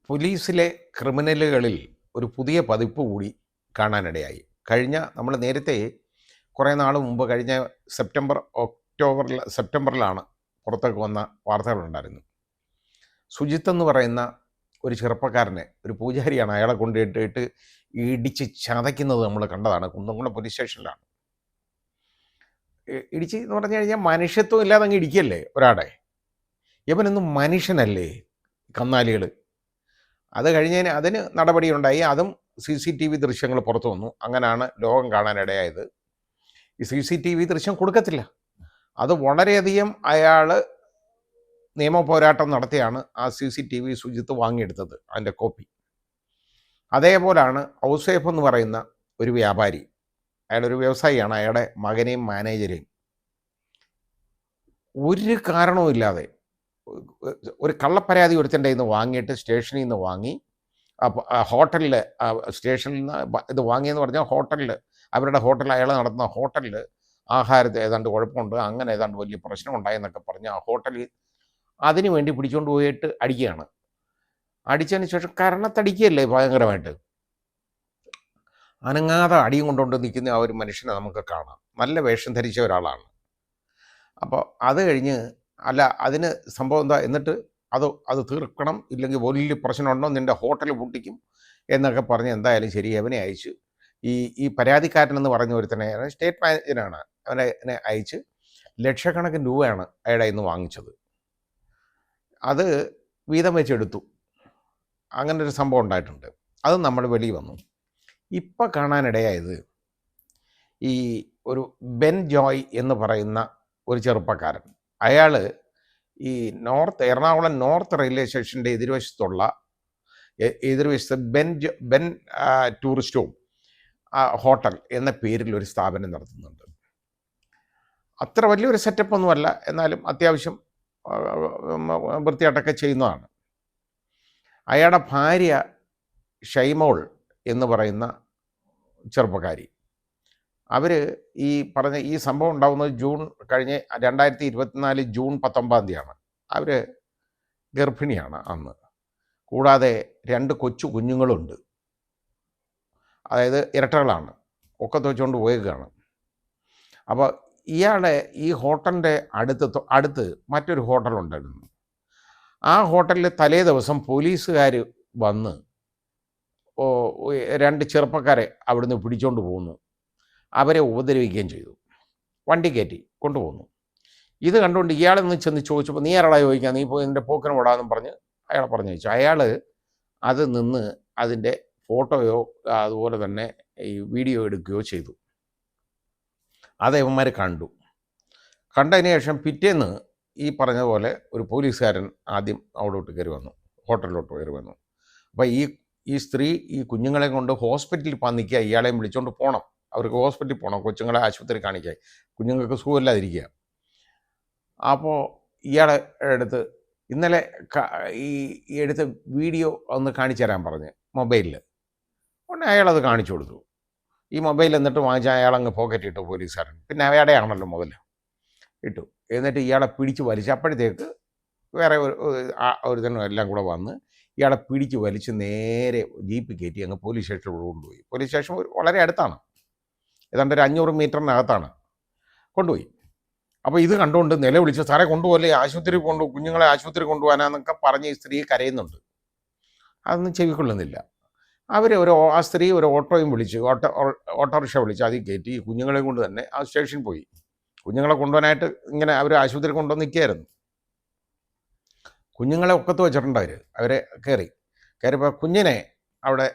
പോലീസിലെ ക്രിമിനലുകളിൽ ഒരു പുതിയ പതിപ്പ് കൂടി കാണാനിടയായി. നമ്മൾ നേരത്തെ കുറേ നാൾ മുമ്പ് കഴിഞ്ഞ സെപ്റ്റംബറിലാണ് പുറത്തേക്ക് വന്ന വാർത്തകളുണ്ടായിരുന്നു. സുജിത്ത് എന്ന് പറയുന്ന ഒരു ചെറുപ്പക്കാരനെ, ഒരു പൂജാരിയാണ്, അയാളെ കൊണ്ടിട്ടിട്ട് ഇടിച്ച് ചതയ്ക്കുന്നത് നമ്മൾ കണ്ടതാണ്. കുന്നംകുളം പോലീസ് സ്റ്റേഷനിലാണ്. ഇടിച്ച് എന്ന് പറഞ്ഞു കഴിഞ്ഞാൽ മനുഷ്യത്വം ഇല്ലാതെ അങ്ങ് ഇടിക്കല്ലേ ഒരാടെ. ഇവനൊന്നും മനുഷ്യനല്ലേ, കന്നാലികൾ. അത് കഴിഞ്ഞതിന് അതിന് നടപടിയുണ്ടായി. അതും CCTV ദൃശ്യങ്ങൾ പുറത്തു വന്നു. അങ്ങനെയാണ് ലോകം കാണാനിടയായത്. ഈ CCTV ദൃശ്യം കൊടുക്കത്തില്ല. അത് വളരെയധികം അയാൾ നിയമ പോരാട്ടം നടത്തിയാണ് ആ CCTV സുജിത്ത് വാങ്ങിയെടുത്തത്, അതിൻ്റെ കോപ്പി. അതേപോലാണ് ഔസേഫ് എന്ന് പറയുന്ന ഒരു വ്യാപാരി. അയാളൊരു വ്യവസായിയാണ്. അയാളുടെ മകനെയും മാനേജരെയും ഒരു കാരണവുമില്ലാതെ ഒരു കള്ളപ്പരാതി ഒരുത്തൻ്റെ നിന്ന് വാങ്ങിയിട്ട് സ്റ്റേഷനിൽ നിന്ന് വാങ്ങി ഹോട്ടലിൽ, സ്റ്റേഷനിൽ നിന്ന് ഇത് വാങ്ങിയെന്ന് പറഞ്ഞാൽ ഹോട്ടലിൽ, അവരുടെ ഹോട്ടൽ, അയാൾ നടത്തുന്ന ഹോട്ടലിൽ ആഹാരത്തെ ഏതാണ്ട് കുഴപ്പമുണ്ട്, അങ്ങനെ ഏതാണ്ട് വലിയ പ്രശ്നമുണ്ടായെന്നൊക്കെ പറഞ്ഞ് ആ ഹോട്ടലിൽ അതിനു വേണ്ടി പിടിച്ചുകൊണ്ട് പോയിട്ട് അടിക്കുകയാണ്. അടിച്ചതിന് ശേഷം കരണത്തടിക്കുകയല്ലേ ഭയങ്കരമായിട്ട്. അനങ്ങാതെ അടിയും കൊണ്ടുകൊണ്ട് നിൽക്കുന്ന ആ ഒരു മനുഷ്യനെ നമുക്ക് കാണാം. നല്ല വേഷം ധരിച്ച ഒരാളാണ്. അപ്പോൾ അത് കഴിഞ്ഞ് അതിന് സംഭവം എന്താ, എന്നിട്ട് അത് തീർക്കണം, ഇല്ലെങ്കിൽ വലിയ പ്രശ്നമുണ്ടോ, നിൻ്റെ ഹോട്ടൽ പൂട്ടിക്കും എന്നൊക്കെ പറഞ്ഞ് എന്തായാലും ശരി അവനെ അയച്ച് ഈ പരാതിക്കാരനെന്ന് പറഞ്ഞ ഒരുത്തനെ, സ്റ്റേറ്റ് മാനേജരാണ്, അവനെ അയച്ച് ലക്ഷക്കണക്കിന് രൂപയാണ് അയാളുടെ ഇന്ന് വാങ്ങിച്ചത്. അത് വീതം വെച്ചെടുത്തു. അങ്ങനെ ഒരു സംഭവം ഉണ്ടായിട്ടുണ്ട്. അത് നമ്മൾ വെളിയിൽ വന്നു. ഇപ്പം കാണാനിടയായത് ഈ ഒരു ബെൻ ജോയ് എന്ന് പറയുന്ന ഒരു ചെറുപ്പക്കാരൻ. അയാൾ ഈ എറണാകുളം നോർത്ത് റെയിൽവേ സ്റ്റേഷൻ്റെ എതിർവശത്ത് ബെൻ ടൂറിസ്റ്റ് ഹോം ഹോട്ടൽ എന്ന പേരിൽ ഒരു സ്ഥാപനം നടത്തുന്നുണ്ട്. അത്ര വലിയൊരു സെറ്റപ്പൊന്നുമല്ല, എന്നാലും അത്യാവശ്യം വൃത്തിയായിട്ടൊക്കെ ചെയ്യുന്നതാണ്. അയാളുടെ ഭാര്യ ഷൈമോൾ എന്ന് പറയുന്ന ചെറുപ്പക്കാരി, അവർ ഈ പറഞ്ഞ ഈ സംഭവം ഉണ്ടാകുന്നത് കഴിഞ്ഞ 2024 ജൂൺ 19 അവർ ഗർഭിണിയാണ് അന്ന്. കൂടാതെ 2 കൊച്ചു കുഞ്ഞുങ്ങളുണ്ട്. അതായത് ഇരട്ടകളാണ്. ഒക്കത്ത് വെച്ചുകൊണ്ട് പോയേക്കാണ്. അപ്പോൾ ഇയാളെ ഈ ഹോട്ടലിൻ്റെ അടുത്ത് മറ്റൊരു ഹോട്ടലുണ്ടായിരുന്നു. ആ ഹോട്ടലിൽ തലേ ദിവസം പോലീസുകാർ വന്ന് 2 ചെറുപ്പക്കാരെ അവിടുന്ന് പിടിച്ചുകൊണ്ട് പോകുന്നു. അവരെ ഉപദ്രവിക്കുകയും ചെയ്തു. വണ്ടി കയറ്റി കൊണ്ടുപോകുന്നു. ഇത് കണ്ടുകൊണ്ട് ഇയാളെന്ന് ചെന്ന് ചോദിച്ചപ്പോൾ, നീ ആരാളാ ചോദിക്കുക, നീ പോയി നിൻ്റെ പോക്കിന് വിടാമെന്നും പറഞ്ഞ് അയാളെ പറഞ്ഞു വെച്ചു. അയാൾ അത് നിന്ന് അതിൻ്റെ ഫോട്ടോയോ അതുപോലെ തന്നെ ഈ വീഡിയോ എടുക്കുകയോ ചെയ്തു. അത് ഇവന്മാർ കണ്ടതിന് ശേഷം പിറ്റേന്ന് ഈ പറഞ്ഞ പോലെ ഒരു പോലീസുകാരൻ ആദ്യം അവിടോട്ട് കയറി വന്നു, ഹോട്ടലിലോട്ട് കയറി വന്നു. അപ്പോൾ ഈ സ്ത്രീ ഈ കുഞ്ഞുങ്ങളെ കൊണ്ട് ഹോസ്പിറ്റലിൽ പോകാൻ നിൽക്കുക, ഇയാളെയും വിളിച്ചുകൊണ്ട് പോകണം. അവർക്ക് ഹോസ്പിറ്റലിൽ പോകണം, കൊച്ചുങ്ങളെ ആശുപത്രി കാണിക്കാൻ, കുഞ്ഞുങ്ങൾക്ക് സുഖമില്ലാതിരിക്കുക. അപ്പോൾ ഇയാളെ എടുത്ത് ഇന്നലെ ഈ എടുത്ത വീഡിയോ ഒന്ന് കാണിച്ചു തരാൻ പറഞ്ഞ് മൊബൈലിൽ. ഉടനെ അയാളത് കാണിച്ചു കൊടുത്തു. ഈ മൊബൈൽ എന്നിട്ട് വാങ്ങിച്ചാൽ അയാളങ്ങ് പോക്കറ്റ് ഇട്ടു പോലീസുകാരൻ. പിന്നെ അയാളുടെ ആണല്ലോ മുതൽ ഇട്ടു. എന്നിട്ട് ഇയാളെ പിടിച്ച് വലിച്ച്, അപ്പോഴത്തേക്ക് വേറെ ഒരു തന്നെ എല്ലാം കൂടെ വന്ന് ഇയാളെ പിടിച്ച് വലിച്ച് നേരെ ജീപ്പ് കയറ്റി അങ്ങ് പോലീസ് സ്റ്റേഷനിലൂടെ കൊണ്ടുപോയി. പോലീസ് സ്റ്റേഷൻ വളരെ അടുത്താണ്, ഏതാണ്ട് ഒരു 500 മീറ്ററിനകത്താണ് കൊണ്ടുപോയി. അപ്പോൾ ഇത് കണ്ടുകൊണ്ട് നിലവിളിച്ച്, സാറേ കൊണ്ടുപോലെ ആശുപത്രി കുഞ്ഞുങ്ങളെ ആശുപത്രി കൊണ്ടുപോകാനാന്നൊക്കെ പറഞ്ഞ് ഈ സ്ത്രീ കരയുന്നുണ്ട്. അതൊന്നും ചെവിക്കൊള്ളുന്നില്ല. ആ സ്ത്രീ ഒരു ഓട്ടോയും വിളിച്ച്, ഓട്ടോറിക്ഷ വിളിച്ച് അതിൽ കയറ്റി കുഞ്ഞുങ്ങളെ കൊണ്ട് തന്നെ ആ സ്റ്റേഷനിൽ പോയി. കുഞ്ഞുങ്ങളെ കൊണ്ടുപോകാനായിട്ട് ഇങ്ങനെ അവർ ആശുപത്രി കൊണ്ടുവന്ന് നിൽക്കുകയായിരുന്നു. കുഞ്ഞുങ്ങളെ ഒക്കത്ത് വെച്ചിട്ടുണ്ട് അവരെ കയറിയപ്പോൾ കുഞ്ഞിനെ അവിടെ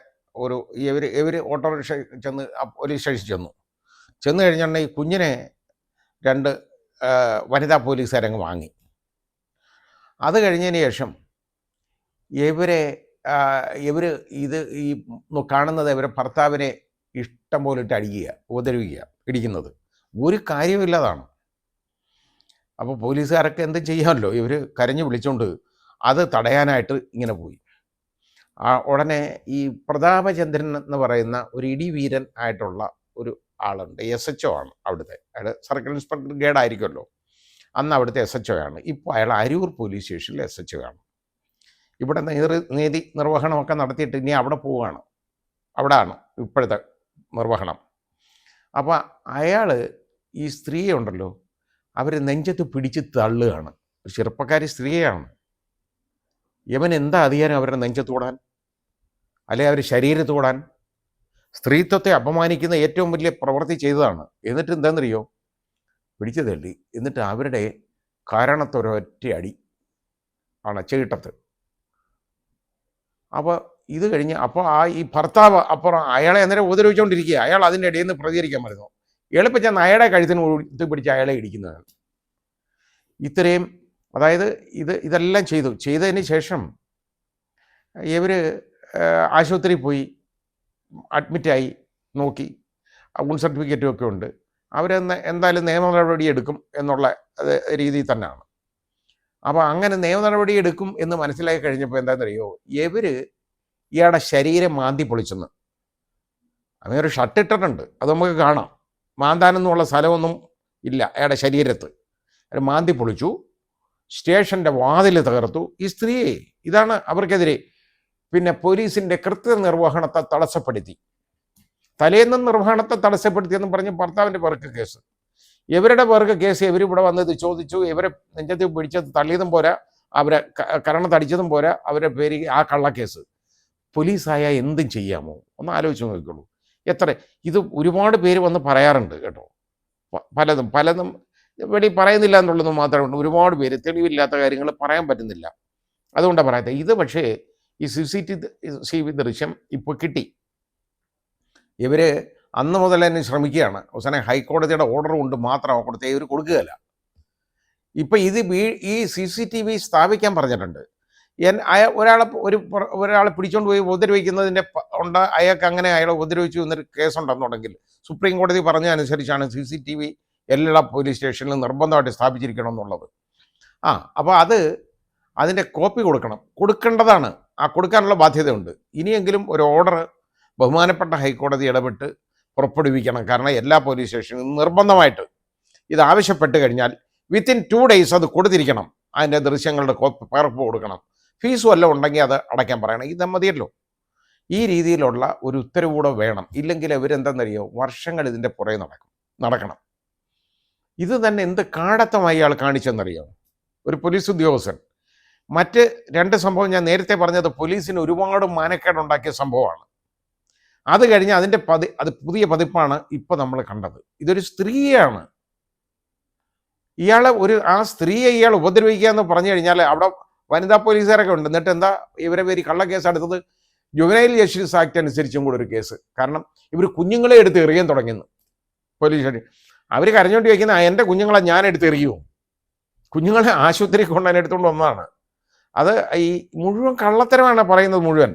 ഇവർ ഓട്ടോറിക്ഷ ചെന്ന് പോലീസ് സ്റ്റേഷനിൽ ചെന്ന് കഴിഞ്ഞിട്ടുണ്ടെങ്കിൽ ഈ കുഞ്ഞിനെ 2 വനിതാ പോലീസുകാരങ്ങ് വാങ്ങി. അത് കഴിഞ്ഞതിന് ശേഷം ഇവർ ഈ കാണുന്നത് ഇവരെ ഭർത്താവിനെ ഇഷ്ടം പോലിട്ട് അടിക്കുക, ഉപദ്രവിക്കുക, ഇടിക്കുന്നത് ഒരു കാര്യമില്ലാതാണ്. അപ്പോൾ പോലീസുകാരൊക്കെ എന്ത് ചെയ്യാമല്ലോ, ഇവർ കരഞ്ഞു വിളിച്ചുകൊണ്ട് അത് തടയാനായിട്ട് ഇങ്ങനെ പോയി. ഉടനെ ഈ പ്രതാപചന്ദ്രൻ എന്ന് പറയുന്ന ഒരു ഇടിവീരൻ ആയിട്ടുള്ള ഒരു ആളുണ്ട്, SHO ആണ് അവിടുത്തെ. അയാൾ സർക്കിൾ ഇൻസ്പെക്ടർ ഗ്രേഡ് ആയിരിക്കുമല്ലോ, അന്ന് അവിടുത്തെ SHO ആണ്. ഇപ്പോൾ അയാൾ അരൂർ പോലീസ് സ്റ്റേഷനിൽ SHO ആണ്. ഇവിടെ നീതി നിർവഹണമൊക്കെ നടത്തിയിട്ട് ഇനി അവിടെ പോവുകയാണ്. അവിടെയാണ് ഇപ്പോഴത്തെ നിർവഹണം. അപ്പോൾ അയാൾ ഈ സ്ത്രീയെ ഉണ്ടല്ലോ, അവർ നെഞ്ചത്ത് പിടിച്ച് തള്ളുകയാണ്. ഒരു ചെറുപ്പക്കാരി സ്ത്രീയാണ്. യവൻ എന്താ അധികാരം അവരുടെ നെഞ്ചത്ത് തൊടാൻ, അല്ലെ അവർ ശരീരത്ത് തൊടാൻ? സ്ത്രീത്വത്തെ അപമാനിക്കുന്ന ഏറ്റവും വലിയ പ്രവൃത്തി ചെയ്തതാണ്. എന്നിട്ട് എന്താണെന്നറിയോ, പിടിച്ചു തള്ളി. എന്നിട്ട് അവരുടെ കാരണത്തൊരൊറ്റ അടി ആണ് ചീട്ടത്ത്. അപ്പോൾ ഇത് കഴിഞ്ഞ് അപ്പോൾ ഈ ഭർത്താവ് അപ്പുറം അയാളെ അന്നേരം ഉപദ്രവിച്ചുകൊണ്ടിരിക്കുക. അയാൾ അതിൻ്റെ ഇടയിൽ നിന്ന് പ്രതികരിക്കാൻ വരുന്നു. എളുപ്പം ചെന്ന് അയാളെ കഴുത്തിന് ഉയർത്തി പിടിച്ച് അയാളെ ഇടിക്കുന്നതാണ്. ഇത്രയും, അതായത് ഇതെല്ലാം ചെയ്തതിന് ശേഷം ഇവർ ആശുപത്രിയിൽ പോയി അഡ്മിറ്റായി, നോക്കി, ഔൺ സർട്ടിഫിക്കറ്റും ഒക്കെ ഉണ്ട്. എന്തായാലും നിയമ നടപടി എടുക്കും എന്നുള്ള രീതിയിൽ തന്നെയാണ്. അപ്പോൾ അങ്ങനെ നിയമ നടപടി എടുക്കും എന്ന് മനസ്സിലാക്കി കഴിഞ്ഞപ്പോൾ എന്താണെന്നറിയോ, ഇയാളുടെ ശരീരം മാന്തി പൊളിച്ചെന്ന്. അങ്ങനെ ഒരു ഷർട്ട് ഇട്ടിട്ടുണ്ട്, അത് നമുക്ക് കാണാം. മാന്താനെന്നുള്ള സ്ഥലമൊന്നും ഇല്ല അയാളുടെ ശരീരത്ത്. അത് മാന്തി പൊളിച്ചു. സ്റ്റേഷൻ്റെ വാതിൽ തകർത്തു. ഈ സ്ത്രീയെ, ഇതാണ് അവർക്കെതിരെ. പിന്നെ പോലീസിൻ്റെ കൃത്യനിർവഹണത്തെ തടസ്സപ്പെടുത്തി, തലേന്ന് നിർവഹണത്തെ തടസ്സപ്പെടുത്തിയെന്ന് പറഞ്ഞ് ഭർത്താവിൻ്റെ പേർക്ക് കേസ്. ഇവരുടെ പേർക്ക് കേസ്. ഇവരിവിടെ വന്നത് ചോദിച്ചു, ഇവരെ നെഞ്ചത്ത് പിടിച്ചത് തള്ളിയതും പോരാ, അവരെ കരണത്തടിച്ചതും പോരാ, അവരുടെ പേര് ആ കള്ളക്കേസ്. പോലീസായാൽ എന്തും ചെയ്യാമോ? ഒന്ന് ആലോചിച്ച് നോക്കിക്കോളൂ. ഇത് ഒരുപാട് പേര് വന്ന് പറയാറുണ്ട് കേട്ടോ. പലതും വെളി പറയുന്നില്ല എന്നുള്ളത് മാത്രമേ. ഒരുപാട് പേര് തെളിവില്ലാത്ത കാര്യങ്ങൾ പറയാൻ പറ്റുന്നില്ല, അതുകൊണ്ടാണ് പറയാത്തത്. ഇത് പക്ഷേ ഈ CCTV ദൃശ്യം ഇപ്പോൾ കിട്ടി. ഇവർ അന്ന് മുതൽ തന്നെ ശ്രമിക്കുകയാണ്. അവസാനം ഹൈക്കോടതിയുടെ ഓർഡർ കൊണ്ട് മാത്രം കൊടുത്തേ ഇവർ കൊടുക്കുകയില്ല. ഇപ്പം ഈ CCTV സ്ഥാപിക്കാൻ പറഞ്ഞിട്ടുണ്ട്. ഒരാളെ പിടിച്ചുകൊണ്ട് പോയി ഉപദ്രവിക്കുന്നതിൻ്റെ അയാൾക്ക് അങ്ങനെ അയാളെ ഉപദ്രവിച്ചു എന്നൊരു കേസുണ്ടെന്നുണ്ടെങ്കിൽ സുപ്രീം കോടതി പറഞ്ഞ അനുസരിച്ചാണ് CCTV എല്ലാ പോലീസ് സ്റ്റേഷനിലും നിർബന്ധമായിട്ട് സ്ഥാപിച്ചിരിക്കണം എന്നുള്ളത്. അപ്പോൾ അതിൻ്റെ കോപ്പി കൊടുക്കേണ്ടതാണ്. കൊടുക്കാനുള്ള ബാധ്യതയുണ്ട്. ഇനിയെങ്കിലും ഒരു ഓർഡർ ബഹുമാനപ്പെട്ട ഹൈക്കോടതി ഇടപെട്ട് പുറപ്പെടുവിക്കണം. കാരണം എല്ലാ പോലീസ് സ്റ്റേഷനിലും നിർബന്ധമായിട്ട് ഇത് ആവശ്യപ്പെട്ട് കഴിഞ്ഞാൽ വിത്തിൻ 2 days അത് കൊടുത്തിരിക്കണം. അതിൻ്റെ ദൃശ്യങ്ങളുടെ പകർപ്പ് കൊടുക്കണം. ഫീസ് വല്ലതും ഉണ്ടെങ്കിൽ അത് അടയ്ക്കാൻ പറയണം. ഇത് മതിയല്ലോ. ഈ രീതിയിലുള്ള ഒരു ഉത്തരവൂടെ വേണം. ഇല്ലെങ്കിൽ ഇവരെന്തെന്നറിയോ, വർഷങ്ങൾ ഇതിൻ്റെ പുറകെ നടക്കണം. ഇത് തന്നെ എന്ത് കാടത്തമായി അയാൾ കാണിച്ചെന്നറിയോ, ഒരു പോലീസ് ഉദ്യോഗസ്ഥൻ. മറ്റ് 2 സംഭവം ഞാൻ നേരത്തെ പറഞ്ഞത് പോലീസിന് ഒരുപാട് മാനക്കേടുണ്ടാക്കിയ സംഭവമാണ്. അത് കഴിഞ്ഞ് അതിൻ്റെ അത് പുതിയ പതിപ്പാണ് ഇപ്പോൾ നമ്മൾ കണ്ടത്. ഇതൊരു സ്ത്രീയാണ്. ആ സ്ത്രീയെ ഇയാൾ ഉപദ്രവിക്കുക എന്ന് പറഞ്ഞു കഴിഞ്ഞാൽ അവിടെ വനിതാ പോലീസുകാരൊക്കെ ഉണ്ട്. എന്നിട്ട് എന്താ ഇവരെ പേര് കള്ളക്കേസ് എടുത്തത്? ജുവനൈൽ ജസ്റ്റിസ് ആക്ട് അനുസരിച്ചും കൂടെ ഒരു കേസ്. കാരണം ഇവർ കുഞ്ഞുങ്ങളെ എടുത്ത് എറിയാൻ തുടങ്ങിയെന്ന് പോലീസ്. അവർ കരഞ്ഞോണ്ട് ചോദിക്കുന്ന, എൻ്റെ കുഞ്ഞുങ്ങളെ ഞാൻ എടുത്ത് എറിയുമോ? കുഞ്ഞുങ്ങളെ ആശുപത്രി കൊണ്ടുവന്ന് എടുത്തുകൊണ്ട് വന്നതാണ്. അത് ഈ മുഴുവൻ കള്ളത്തരമാണ് പറയുന്നത് മുഴുവൻ.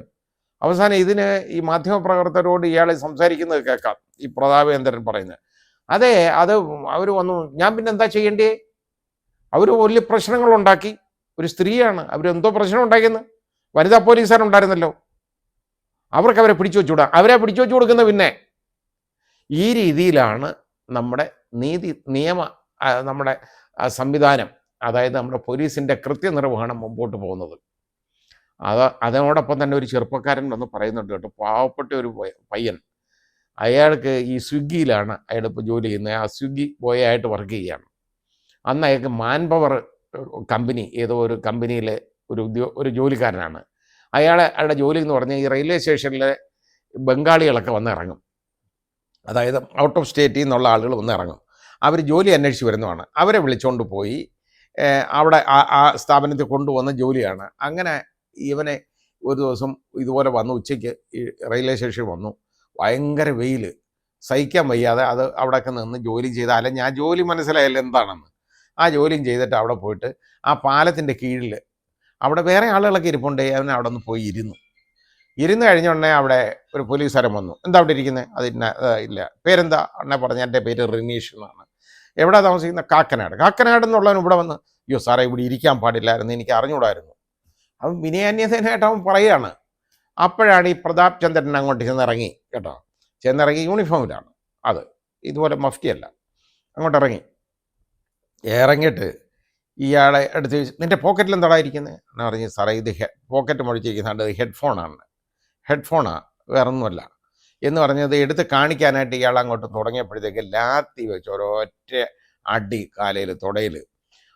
അവസാനം ഇതിന് ഈ മാധ്യമപ്രവർത്തകരോട് ഇയാൾ സംസാരിക്കുന്നത് കേൾക്കാം, ഈ പ്രതാപേന്ദ്രൻ പറയുന്നത്. അത് അവർ വന്നു, ഞാൻ പിന്നെ എന്താ ചെയ്യേണ്ടേ? അവർ വലിയ പ്രശ്നങ്ങളുണ്ടാക്കി. ഒരു സ്ത്രീയാണ്, അവരെന്തോ പ്രശ്നം ഉണ്ടാക്കിയെന്ന്. വനിതാ പോലീസുകാരുണ്ടായിരുന്നല്ലോ, അവർക്ക് അവരെ പിടിച്ചു വെച്ചുകൂടാ. അവരെ പിടിച്ചു വെച്ചു കൊടുക്കുന്ന പിന്നെ ഈ രീതിയിലാണ് നമ്മുടെ നമ്മുടെ സംവിധാനം, അതായത് നമ്മുടെ പോലീസിൻ്റെ കൃത്യനിർവഹണം മുമ്പോട്ട് പോകുന്നത്. അതിനോടൊപ്പം തന്നെ ഒരു ചെറുപ്പക്കാരൻ വന്ന് പറയുന്നുണ്ട് കേട്ടോ. പാവപ്പെട്ട ഒരു പയ്യൻ, അയാൾക്ക് ഈ സ്വിഗ്ഗിയിലാണ് അയാളിപ്പോൾ ജോലി ചെയ്യുന്നത്. ആ സ്വിഗ്ഗി ബോയ് ആയിട്ട് വർക്ക് ചെയ്യുകയാണ്. അന്ന് അയാൾക്ക് മാൻ പവർ കമ്പനി, ഏതോ ഒരു കമ്പനിയിലെ ഒരു ജോലിക്കാരനാണ്. അയാളുടെ ജോലി എന്ന് പറഞ്ഞാൽ ഈ റെയിൽവേ സ്റ്റേഷനിലെ ബംഗാളികളൊക്കെ വന്ന് ഇറങ്ങും. അതായത് ഔട്ട് ഓഫ് സ്റ്റേറ്റിൽ നിന്നുള്ള ആളുകൾ വന്ന് ഇറങ്ങും. അവർ ജോലി അന്വേഷിച്ച് വരുന്നതാണ്. അവരെ വിളിച്ചുകൊണ്ട് പോയി അവിടെ ആ സ്ഥാപനത്തിൽ കൊണ്ടുവന്ന ജോലിയാണ്. അങ്ങനെ ഇവനെ ഒരു ദിവസം ഇതുപോലെ വന്നു, ഉച്ചയ്ക്ക് ഈ റെയിൽവേ സ്റ്റേഷനിൽ വന്നു. ഭയങ്കര വെയിൽ, സഹിക്കാൻ വയ്യാതെ അവിടെയൊക്കെ നിന്ന് ജോലി ചെയ്താൽ ഞാൻ ജോലി മനസ്സിലായല്ലോ എന്താണെന്ന്. ആ ജോലിയും ചെയ്തിട്ട് അവിടെ പോയിട്ട് ആ പാലത്തിൻ്റെ കീഴിൽ അവിടെ വേറെ ആളുകളൊക്കെ ഇരിപ്പുണ്ട്. അവൻ അവിടെ നിന്ന് പോയി ഇരുന്ന് കഴിഞ്ഞ ഉടനെ അവിടെ ഒരു പോലീസുകാരൻ വന്നു. എന്താ അവിടെ ഇരിക്കുന്നത്? ഇല്ല. പേരെന്താ? എന്നെ പറഞ്ഞ എൻ്റെ പേര് റിനീഷ് എന്നാണ്. എവിടെ താമസിക്കുന്ന? കാക്കനാട് എന്നുള്ളവൻ ഇവിടെ വന്ന്, അയ്യോ സാറേ ഇവിടെ ഇരിക്കാൻ പാടില്ലായിരുന്നു, എനിക്ക് അറിഞ്ഞുകൂടായിരുന്നു. അവൻ വിനയാന്യതനായിട്ട് അവൻ പറയുകയാണ്. അപ്പോഴാണ് ഈ പ്രതാപ് ചന്ദ്രൻ അങ്ങോട്ട് ചെന്നിറങ്ങി കേട്ടോ. ചെന്നിറങ്ങി യൂണിഫോമിലാണ്, അത് ഇതുപോലെ മഫ്റ്റിയല്ല. അങ്ങോട്ട് ഇറങ്ങിയിട്ട് ഇയാളെ അടുത്ത് ചോദിച്ചു, നിൻ്റെ പോക്കറ്റിൽ എന്താടാ ഇരിക്കുന്നത്? ഞാൻ പറഞ്ഞു, സാറേ ഇത് പോക്കറ്റ് മുഴിച്ചിരിക്കുന്നുണ്ട്, ഹെഡ്ഫോണാണ്. ഹെഡ്ഫോണാ, വേറെ ഒന്നുമല്ല എന്ന് പറഞ്ഞത് എടുത്ത് കാണിക്കാനായിട്ട് ഇയാൾ അങ്ങോട്ട് തുടങ്ങിയപ്പോഴത്തേക്ക് ലാത്തി വെച്ച് ഒരൊറ്റ അടി കാലയിൽ തുടയിൽ.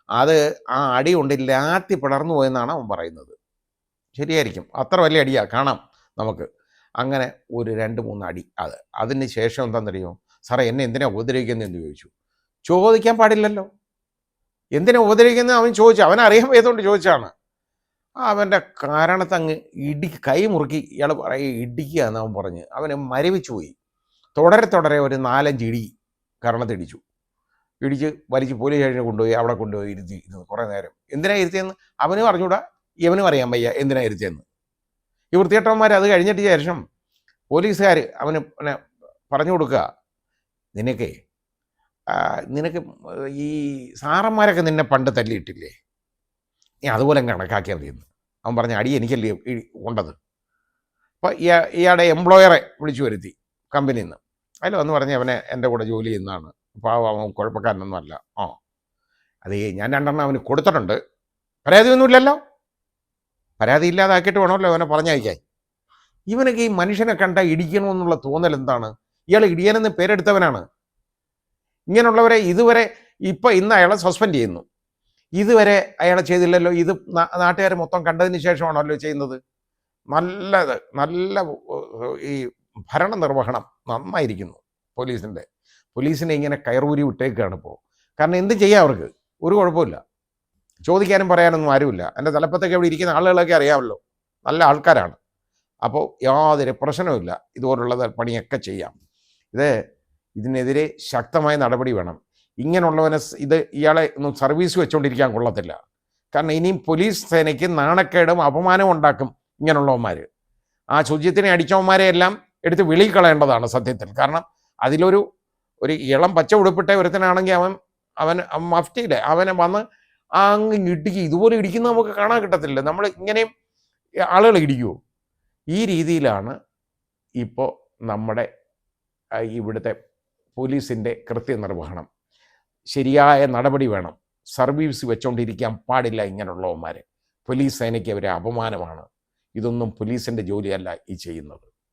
അത് ആ അടി കൊണ്ട് ലാത്തി പിളർന്നു പോയെന്നാണ് അവൻ പറയുന്നത്. ശരിയായിരിക്കും, അത്ര വലിയ അടിയാ, കാണാം നമുക്ക്. അങ്ങനെ ഒരു 2-3 അടി. അതിന് ശേഷം എന്താണെന്നറിയോ, സാറേ എന്നെ എന്തിനാ ഉപദ്രവിക്കുന്നതെന്ന് ചോദിച്ചു. ചോദിക്കാൻ പാടില്ലല്ലോ, എന്തിനാ ഉപദ്രവിക്കുന്നത് അവൻ ചോദിച്ചു. അവനറിയാൻ വയ്യതുകൊണ്ട് ചോദിച്ചാണ്. അവൻ്റെ കാരണത്തങ്ങ് കൈ മുറുക്കി ഇയാൾ ഇടിക്കുക എന്ന് അവൻ പറഞ്ഞ് അവനെ മരവിച്ചു പോയി. തുടരെ ഒരു 4-5 ഇടി കരണത്തിടിച്ചു. ഇടിച്ച് വലിച്ച് പോലീസ് സ്റ്റേഷനിൽ കൊണ്ടുപോയി. അവിടെ കൊണ്ടുപോയി ഇരുത്തി കുറേ നേരം. എന്തിനാ ഇരുത്തിയെന്ന് അവനും അറിഞ്ഞൂടാ, ഇവനും അറിയാൻ വയ്യ എന്തിനാ ഇരുത്തിയെന്ന്. ഈ വൃത്തികെട്ടവന്മാർ അത് കഴിഞ്ഞിട്ട് ശേഷം പോലീസുകാർ അവന് പിന്നെ പറഞ്ഞു കൊടുക്കുക, നിനക്ക് ഈ സാറന്മാരൊക്കെ നിന്നെ പണ്ട് തല്ലിയിട്ടില്ലേ, നീ അതുപോലെ കണക്കാക്കിയാൽ മതിയെന്ന്. അവൻ പറഞ്ഞ അടി എനിക്കല്ലേ കൊണ്ടത്. അപ്പോൾ ഇയാളുടെ എംപ്ലോയറെ വിളിച്ചു വരുത്തി കമ്പനിയിൽ നിന്ന്. അതിൽ വന്ന് പറഞ്ഞ് അവനെ എൻ്റെ കൂടെ ജോലി ചെയ്യുന്നതാണ്, പാവം, അവൻ കുഴപ്പക്കാരനൊന്നും അല്ല. അത് ഞാൻ 2 എണ്ണം അവന് കൊടുത്തിട്ടുണ്ട്, പരാതിയൊന്നുമില്ലല്ലോ. പരാതി ഇല്ലാതാക്കിയിട്ട് വേണമല്ലോ അവനെ പറഞ്ഞയക്കാൻ. ഇവനൊക്കെ ഈ മനുഷ്യനെ കണ്ട ഇടിക്കണമെന്നുള്ള തോന്നൽ എന്താണ്? ഇയാൾ ഇടിയനെന്ന് പേരെടുത്തവനാണ്. ഇങ്ങനെയുള്ളവരെ ഇതുവരെ ഇന്ന് അയാളെ സസ്പെൻഡ് ചെയ്യുന്നു, ഇതുവരെ അയാളെ ചെയ്തില്ലല്ലോ. ഇത് നാട്ടുകാർ മൊത്തം കണ്ടതിന് ശേഷമാണല്ലോ ചെയ്യുന്നത്. നല്ല ഈ ഭരണ നിർവഹണം നന്നായിരിക്കുന്നു പോലീസിനെ ഇങ്ങനെ കയറൂരി വിട്ടേക്കാണ് ഇപ്പോൾ. കാരണം എന്ത് ചെയ്യാം, അവർക്ക് ഒരു കുഴപ്പമില്ല, ചോദിക്കാനും പറയാനൊന്നും ആരുമില്ല. എൻ്റെ തലപ്പത്തൊക്കെ ഇവിടെ ഇരിക്കുന്ന ആളുകളൊക്കെ അറിയാമല്ലോ, നല്ല ആൾക്കാരാണ്. അപ്പോൾ യാതൊരു പ്രശ്നവുമില്ല, ഇതുപോലുള്ള പണിയൊക്കെ ചെയ്യാം. ഇതിനെതിരെ ശക്തമായ നടപടി വേണം. ഇങ്ങനെയുള്ളവനെ ഇയാളെ ഒന്നും സർവീസ് വെച്ചുകൊണ്ടിരിക്കാൻ കൊള്ളത്തില്ല. കാരണം ഇനിയും പോലീസ് സേനയ്ക്ക് നാണക്കേടും അപമാനവും ഉണ്ടാക്കും ഇങ്ങനെയുള്ളവന്മാർ. ആ ശുചിത്തിനെ അടിച്ചവന്മാരെ എല്ലാം എടുത്ത് വെളിക്കളയേണ്ടതാണ് സത്യത്തിൽ. കാരണം അതിലൊരു ഇളം പച്ച ഉടുപ്പിട്ട ഒരുത്തനാണെങ്കിൽ അവൻ മഫ്റ്റിയില്ലേ, അവനെ വന്ന് അങ്ങ് ഇടിക്കുക. ഇതുപോലെ ഇടിക്കുന്ന നമുക്ക് കാണാൻ കിട്ടത്തില്ല. നമ്മൾ ഇങ്ങനെയും ആളുകൾ ഇടിക്കുമോ? ഈ രീതിയിലാണ് ഇപ്പോൾ നമ്മുടെ ഇവിടുത്തെ പോലീസിൻ്റെ കൃത്യനിർവഹണം. ശരിയായ നടപടി വേണം. സർവീസ് വെച്ചുകൊണ്ടിരിക്കാൻ പാടില്ല ഇങ്ങനെയുള്ളവന്മാർ. പോലീസ് സേനയ്ക്ക് അവരെ അപമാനമാണ്. ഇതൊന്നും പോലീസിൻ്റെ ജോലിയല്ല ഈ ചെയ്യുന്നത്.